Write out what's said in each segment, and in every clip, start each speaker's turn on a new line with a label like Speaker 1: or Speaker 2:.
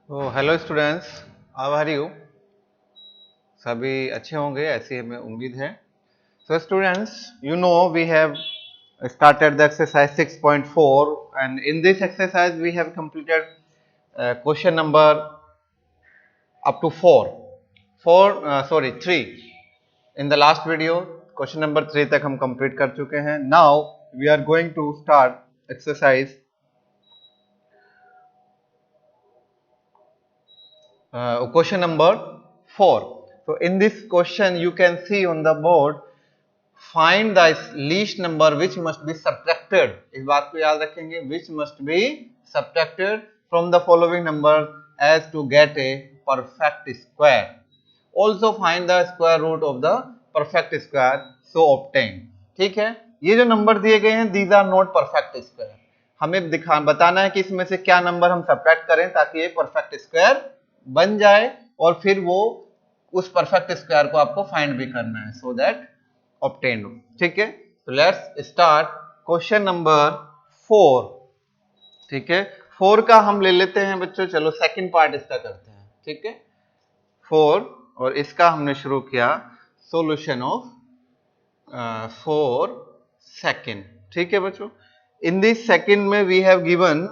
Speaker 1: तो hello students, how are you? सभी अच्छे होंगे ऐसी हमें उम्मीद है। So students, you know we have started the exercise 6.4 and in this exercise we have completed question number up to 3 in the last video. Question number 3 तक हम complete कर चुके हैं. Now we are going to start exercise question number 4. So in this question you can see on the board, find the least number which must be subtracted. इस बात को याद रखेंगे, which must be subtracted from the following number as to get a perfect square. Also find the square root of the perfect square so obtain. ठीक है, ये जो number दिए गए हैं these are not perfect square. हमें बताना है कि इसमें से क्या नंबर हम सब्ट्रैक्ट करें ताकि ये परफेक्ट स्क्वायर बन जाए और फिर वो उस परफेक्ट स्क्वायर को आपको फाइंड भी करना है सो दैट ऑब्टेन हो. ठीक है, तो लेट्स स्टार्ट क्वेश्चन नंबर 4. ठीक है, 4 का हम ले लेते हैं बच्चों. चलो सेकंड पार्ट इसका करते हैं. ठीक है, 4 और इसका हमने शुरू किया सॉल्यूशन ऑफ 4 सेकंड. ठीक है बच्चों, इन दिस सेकंड में वी हैव गिवन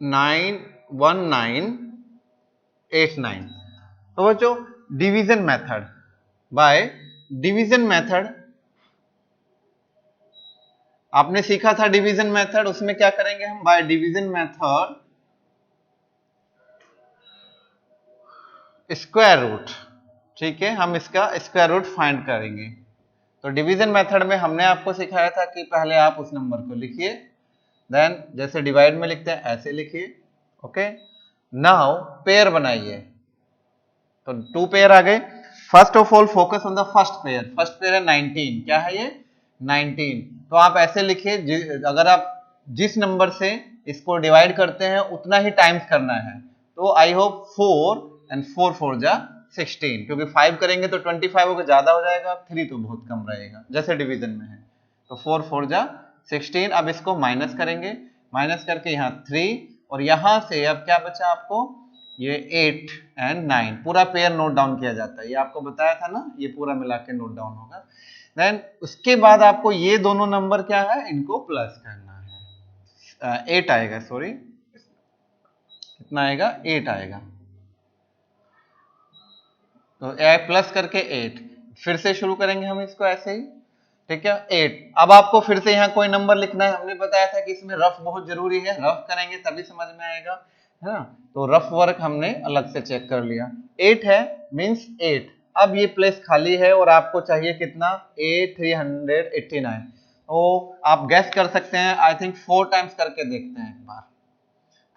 Speaker 1: 91989. तो बच्चों division method, by division method आपने सीखा था. डिवीजन मेथड, उसमें क्या करेंगे हम? By division method square root. ठीक है, हम इसका स्क्वायर रूट फाइंड करेंगे. तो डिवीजन मेथड में हमने आपको सिखाया था कि पहले आप उस नंबर को लिखिए, देन जैसे डिवाइड में लिखते हैं ऐसे लिखिए. ओके, नाउ पेयर बनाइए. तो 2 पेयर आ गए. First of all focus on the first pair. First pair है 19. क्या है ये? 19. तो आप ऐसे लिखिए, अगर आप जिस नंबर से इसको डिवाइड करते हैं उतना ही टाइम्स करना है. तो आई होप 4 एंड 4 4 जा 16, क्योंकि 5 करेंगे तो 25 होगा, ज्यादा हो जाएगा. 3 तो बहुत कम रहेगा जैसे डिवीजन में है. तो 4 4 जा 16. अब इसको माइनस करेंगे, माइनस करके यहाँ 3 और यहाँ से अब क्या बचा आपको? ये 8 एंड 9 पूरा पेयर नोट डाउन किया जाता है. ये आपको बताया था ना, ये पूरा मिला के नोट डाउन होगा. देन उसके बाद आपको ये दोनों नंबर क्या है, इनको प्लस करना है. 8 आएगा, सॉरी कितना आएगा? 8 आएगा. तो प्लस करके 8 फिर से शुरू करेंगे हम इसको ऐसे ही. ठीक है, 8. अब आपको फिर से यहाँ कोई नंबर लिखना है. हमने बताया था कि इसमें रफ बहुत जरूरी है, रफ करेंगे तभी समझ में आएगा, है ना. तो रफ वर्क हमने अलग से चेक कर लिया. 8 है मींस 8. अब ये प्लेस खाली है और आपको चाहिए कितना? 389. तो आप गैस कर सकते हैं. आई थिंक 4 टाइम्स करके देखते हैं एक बार.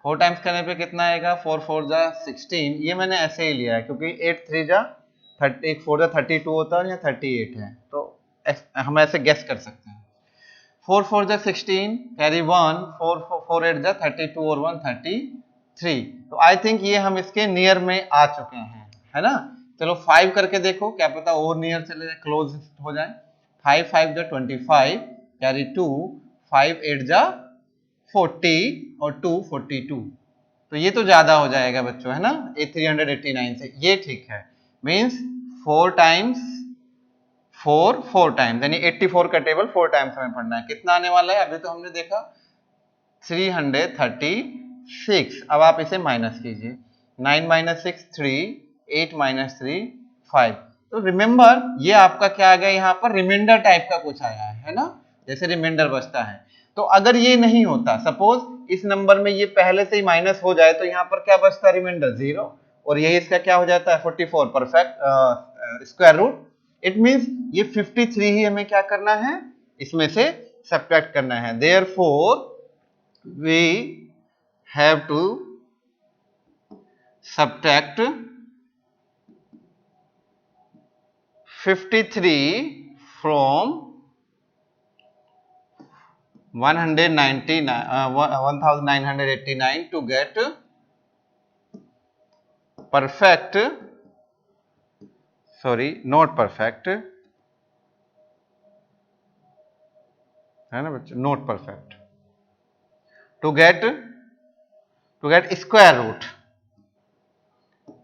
Speaker 1: 4 टाइम्स करने पे कितना आएगा? 4 4 जा 16. ये मैंने ऐसे ही लिया है क्योंकि 8 3 जा 30, 4 जा 32 होता है, या 38 है. तो हम ऐसे गेस कर सकते हैं. 4 4 जा 16 कैरी 1, 4 4 8 जा 32 और 1 33. तो आई थिंक ये हम इसके नियर में आ चुके हैं, है ना. चलो 5 करके देखो, क्या पता और नियर चले जाए, क्लोज हो जाए. 5 5 जा 25 कैरी 2, 5 8 जा 40 और 2 42. तो ये तो ज्यादा हो जाएगा बच्चों, है ना, 389 से. ये ठीक है, मीन्स 4 टाइम्स 4 4 टाइम्स, यानी 84 का टेबल 4 टाइम्स हमें पढ़ना है. कितना आने वाला है? अभी तो हमने देखा 336. अब आप इसे माइनस कीजिए. 9 माइनस 6 3, 8 माइनस 3 5. तो रिमेंबर ये आपका क्या आ गया यहाँ पर? रिमाइंडर टाइप का कुछ आया है ना, जैसे रिमाइंडर बचता है. तो अगर ये नहीं होता, सपोज इस नंबर में ये पहले से ही माइनस हो जाए, तो यहाँ पर क्या बचता? रिमाइंडर 0. और यही इसका क्या हो जाता है? 44 perfect square root. It means ये 53 ही हमें क्या करना है? इसमें से सब्ट्रैक्ट करना है. Therefore we have to subtract 53 from 1989 to get perfect, sorry not perfect, है ना बच्चों, not perfect. To to get square root,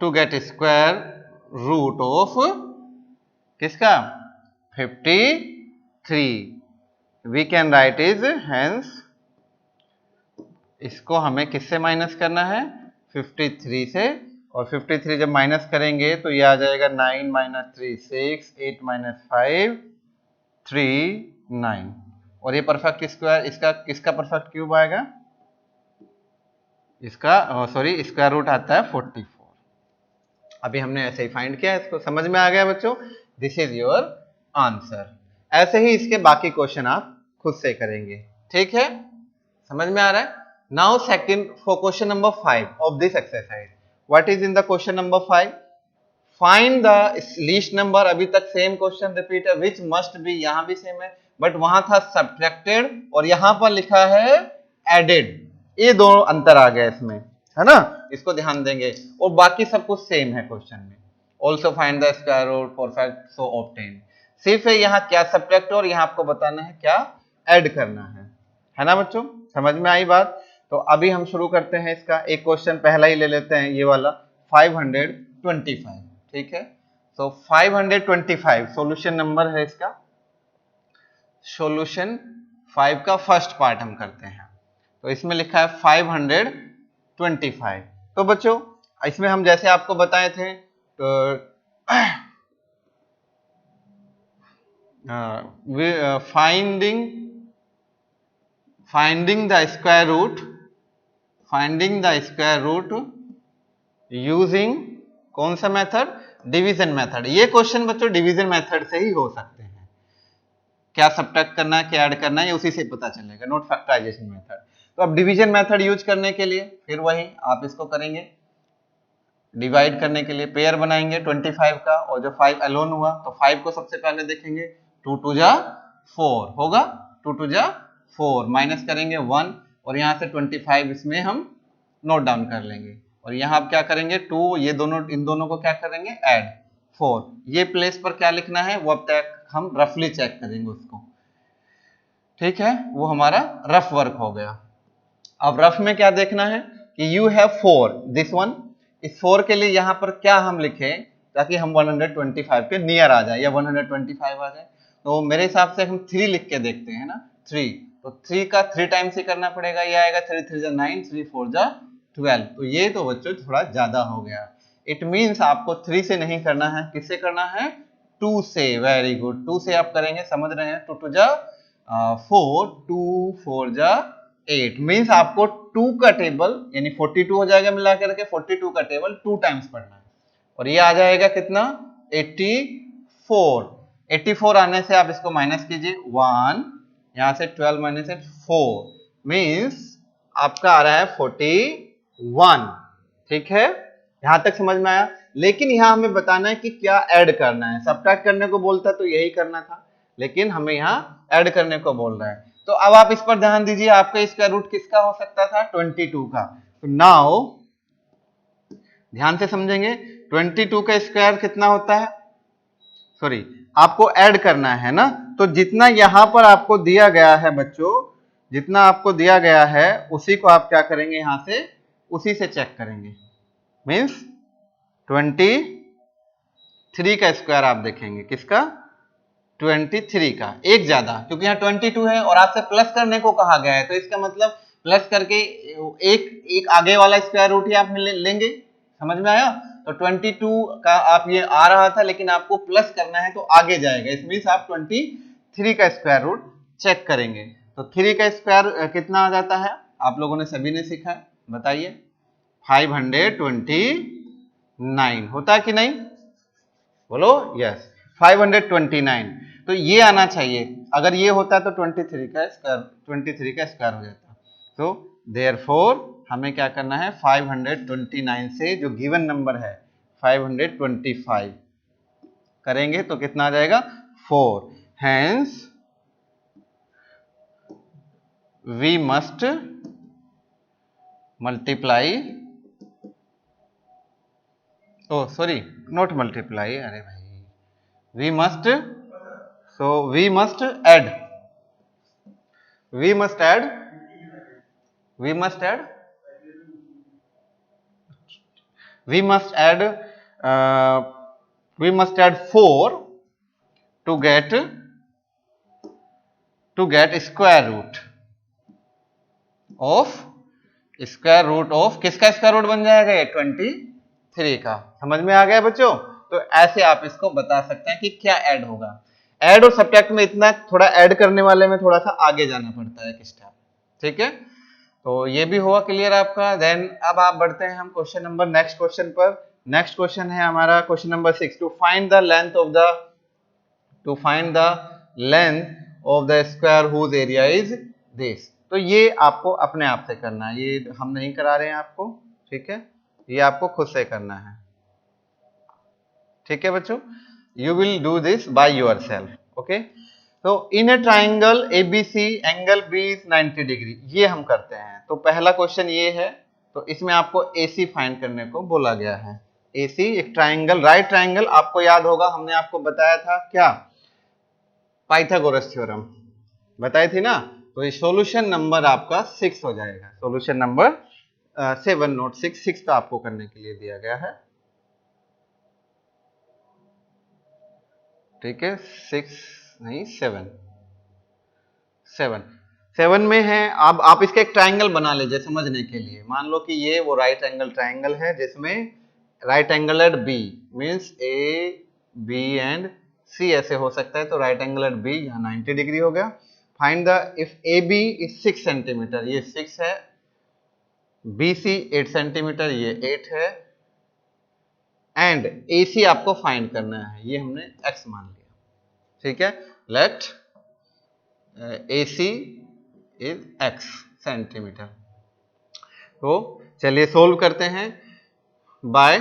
Speaker 1: to get square root of किसका 53, we can write is hence, इसको हमें किससे माइनस करना है 53 से, और 53 जब माइनस करेंगे तो ये आ जाएगा 9 माइनस 3 6, 8 माइनस 5 3 9, और ये परफेक्ट स्क्वायर इसका किसका परफेक्ट क्यूब आएगा, इसका सॉरी स्क्वायर रूट आता है 44। अभी हमने ऐसे ही फाइंड किया, इसको समझ में आ गया बच्चों, दिस इज योर आंसर। ऐसे ही इसके बाकी क्वेश्चन आप खुद से करेंगे, ठीक है, समझ में आ रहा है। Now second for question number 5 of this exercise, what is in the question number 5, find the least number, अभी तक सेम क्वेश्चन रिपीट है, विच मस्ट बी, यहां भी सेम है, बट वहां था सब्ट्रैक्टेड और यहां पर लिखा है एडेड, ये दोनों अंतर आ गया इसमें, है ना, इसको ध्यान देंगे, और बाकी सब कुछ सेम है क्वेश्चन में। Also find the square root perfect so obtain, सिर्फ यहाँ क्या सब्ट्रैक्ट और यहाँ आपको बताना है क्या ऐड करना है ना बच्चों, समझ में आई बात। तो अभी हम शुरू करते हैं इसका, एक क्वेश्चन पहला ही ले लेते हैं, ये वाला 525, ठीक है। तो 525 सॉल्यूशन नंबर है इसका, सॉल्यूशन 5 का फर्स्ट पार्ट हम करते हैं, तो इसमें लिखा है 525। तो बच्चों इसमें हम जैसे आपको बताए थे तो finding the square root using कौन सा मेथड, डिवीजन मेथड। ये क्वेश्चन बच्चों डिवीजन मेथड से ही हो सकते हैं, क्या सब्ट्रैक्ट करना है क्या ऐड करना है ये उसी से पता चलेगा, नॉट फैक्टराइजेशन मेथड। तो अब डिवीजन मेथड यूज करने के लिए फिर वही आप इसको करेंगे, डिवाइड करने के लिए पेयर बनाएंगे 25 का, और जो 5 अलोन हुआ तो 5 को सबसे पहले देखेंगे, 2 2 जा 4 होगा, 2 2 जा 4 माइनस करेंगे 1, और यहाँ से 25 इसमें हम नोट डाउन कर लेंगे, और यहाँ आप क्या करेंगे 2, ये दोनों इन दोनों को क्या करेंगे ऐड 4, ये प्लेस पर क्या लिखना है वो अब तक हम रफली चेक करेंगे उसको, ठीक है, वो हमारा रफ वर्क हो गया। अब रफ में क्या देखना है कि यू हैव 4 दिस वन, इस 4 के लिए यहां पर क्या हम लिखें ताकि हम 125 के नियर आ जाए या 125 आ जाए, तो मेरे हिसाब से हम 3 लिख के देखते हैं ना, 3, तो 3 का 3 टाइम्स ही करना पड़ेगा, ये आएगा 3 3 जा 9, 3 4 जा 12, तो ये तो बच्चों थोड़ा ज्यादा हो गया, इट मीन्स आपको 3 से नहीं करना है, किससे करना है 2 से, वेरी गुड, 2 से आप करेंगे, समझ रहे हैं, 2 2 जा 4, 2 4 जा 8, मीन्स आपको 2 का टेबल यानी 42 हो जाएगा, मिला करके 42 का टेबल 2 टाइम्स पढ़ना है, और ये आ जाएगा कितना 84, 84 आने से आप इसको माइनस कीजिए 1, यहां से 12 माइनस 4 मीन्स आपका आ रहा है 41, ठीक है, यहां तक समझ में आया। लेकिन यहां हमें बताना है कि क्या ऐड करना है, सब्ट्रैक्ट करने को बोलता तो यही करना था, लेकिन हमें यहाँ ऐड करने को बोल रहा है, तो अब आप इस पर ध्यान दीजिए, आपका स्क्वायर रूट किसका हो सकता था 22 का, तो नाउ ध्यान से समझेंगे 22 का स्क्वायर कितना होता है, सॉरी आपको ऐड करना है ना, तो जितना यहां पर आपको दिया गया है बच्चों, जितना आपको दिया गया है उसी को आप क्या करेंगे यहां से उसी से चेक करेंगे, मीन्स 23 का स्क्वायर आप देखेंगे, किसका 23 का, एक ज्यादा, क्योंकि यहाँ 22 है और आपसे प्लस करने को कहा गया है, तो इसका मतलब प्लस करके एक आगे वाला स्क्वायर रूट ही आप लेंगे, समझ में आया। तो 22 का आप ये आ रहा था लेकिन आपको प्लस करना है तो आगे जाएगा, इस मीन्स आप 23 का स्क्वायर रूट चेक करेंगे, तो 3 का स्क्वायर कितना आ जाता है, आप लोगों ने सभी ने सीखा है, बताइए 529 होता है कि नहीं, बोलो यस 529, तो ये आना चाहिए, अगर ये होता तो 23 का स्क्वायर हो जाता, तो देयरफॉर हमें क्या करना है 529 से जो गिवन नंबर है 525 करेंगे तो कितना आ जाएगा 4, hence we must multiply, oh sorry not multiply, अरे भाई we must, so we must add, we must add we must add we must add 4 to get square root of किसका स्क्वायर रूट बन जाएगा, ये 23 का। समझ में आ गया बच्चों? तो ऐसे आप इसको बता सकते हैं कि क्या ऐड होगा। ऐड और सब्ट्रैक्ट में इतना थोड़ा ऐड करने वाले में थोड़ा सा आगे जाना पड़ता है स्टेप, ठीक है। तो ये भी हुआ क्लियर आपका। देन अब आप बढ़ते हैं हम क्वेश्चन नंबर नेक्स्ट क्वेश्चन पर। नेक्स्ट क्वेश्चन है हमारा question number 6, to find the length of the square whose area is this. तो ये आपको अपने आप से करना है, ये हम नहीं करा रहे हैं आपको, ठीक है, ये आपको खुद से करना है, ठीक है बच्चों। You will do this by yourself, okay. तो in a triangle ABC angle B is 90 degree, ये हम करते हैं। तो पहला क्वेश्चन ये है, तो इसमें आपको एसी फाइंड करने को बोला गया है। एसी एक ट्राइंगल, राइट ट्राइंगल, आपको याद होगा हमने आपको बताया था क्या, पाइथागोरस थ्योरम बताई थी ना। तो ये सॉल्यूशन नंबर आपका 6 हो जाएगा, सॉल्यूशन नंबर 7 नोट 6 तो आपको करने के लिए दिया गया है, ठीक है। 6 नहीं 7 में है। अब आप इसका एक ट्राइंगल बना लीजिए समझने के लिए। मान लो कि ये वो राइट एंगल ट्राइंगल है जिसमें right angle at B means A B and C ऐसे हो सकता है। तो राइट एंगल एट बी यहाँ 90 डिग्री हो गया। Find the if A B is 6 centimetre, ये 6 है, बी सी 8 सेंटीमीटर, ये 8 है, एंड ए सी आपको फाइंड करना है, ये हमने x मान लिया, ठीक है। Let A C is x centimetre. तो चलिए सोल्व करते हैं by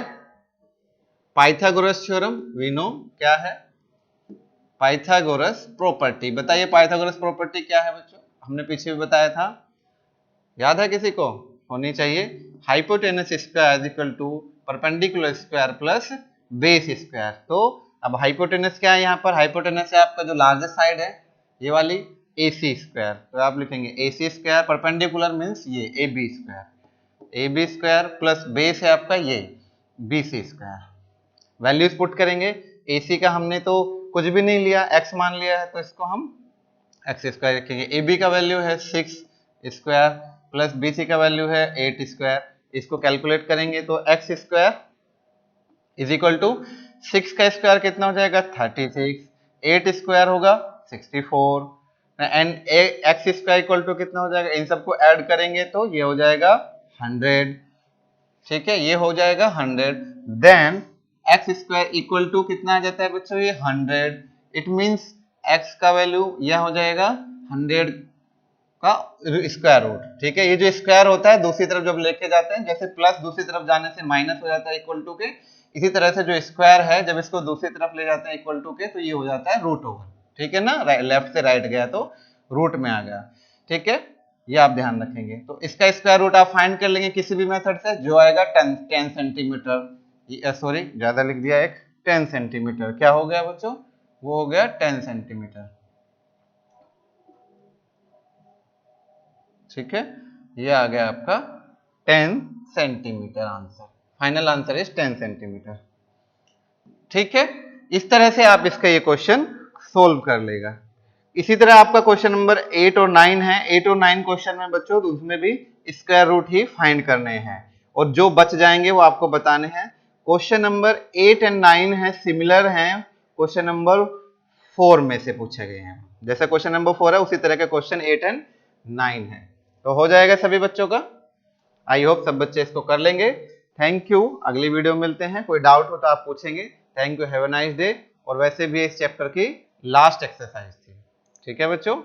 Speaker 1: Pythagoras theorem. We know क्या है पाइथागोरस प्रॉपर्टी। बताइए पाइथागोरस प्रॉपर्टी क्या है बच्चों, हमने पीछे भी बताया था, याद है किसी को? होनी चाहिए। Hypotenuse square equal to perpendicular square plus base square. तो अब हाइपोटेनस क्या है, यहाँ पर हाइपोटेनस है आपका जो लार्जेस्ट साइड है, ये वाली AC स्क्वायर। तो आप लिखेंगे AC स्क्वायर, परपेंडिकुलर मीन्स ये AB स्क्वायर प्लस बेस है आपका ये BC स्क्वायर। वैल्यूज पुट करेंगे। AC का हमने तो कुछ भी नहीं लिया, x मान लिया है, तो इसको हम x स्क्वायर रखेंगे। AB का वैल्यू है 6 स्क्वायर प्लस BC का वैल्यू है 8 स्क्वायर। इसको कैलकुलेट करेंगे तो x square is equal to 6 का स्क्वायर कितना हो जाएगा 36, 8 स्क्वायर होगा 64 and x square equal to कितना हो जाएगा, इन सबको ऐड करेंगे तो ये हो जाएगा 100, ठीक है, ये हो जाएगा 100। Then x square equal to कितना आ जाता है बच्चों, ये 100। इट मींस x का वैल्यू यह हो जाएगा 100 का स्क्वायर रूट, ठीक है। ये जो स्क्वायर होता है दूसरी तरफ जब लेके जाते हैं, जैसे प्लस दूसरी तरफ जाने से माइनस हो जाता है इक्वल टू के, इसी तरह से जो स्क्वायर है जब इसको दूसरी तरफ ले जाते हैं इक्वल टू के, तो ये हो जाता है रूट ओवर, ठीक है ना। लेफ्ट से राइट गया तो रूट में आ गया, ठीक है, ये आप ध्यान रखेंगे। तो इसका स्क्वायर रूट आप फाइंड कर लेंगे किसी भी मेथड से, जो आएगा 10 सेंटीमीटर, सॉरी ज्यादा लिख दिया, एक 10 सेंटीमीटर क्या हो गया बच्चों, वो हो गया 10 सेंटीमीटर, ठीक है। ये आ गया आपका 10 centimetre answer. Final answer is 10 centimetre, ठीक है। इस तरह से आप इसका ये क्वेश्चन सोल्व कर लेगा। इसी तरह आपका क्वेश्चन नंबर 8 और 9 है। 8 और 9 क्वेश्चन में बच्चों तो उसमें भी स्क्वायर रूट ही फाइंड करने हैं और जो बच जाएंगे वो आपको बताने हैं। क्वेश्चन नंबर 8 एंड 9 है सिमिलर हैं क्वेश्चन नंबर 4 में से पूछे गए हैं। जैसा क्वेश्चन नंबर 4 है उसी तरह के क्वेश्चन 8 एंड 9 है। तो हो जाएगा सभी बच्चों का। आई होप सब बच्चे इसको कर लेंगे। थैंक यू, अगली वीडियो में मिलते हैं। कोई डाउट हो तो आप पूछेंगे। Thank you, have a nice day. और वैसे भी इस चैप्टर की लास्ट एक्सरसाइज थी, ठीक है बच्चों।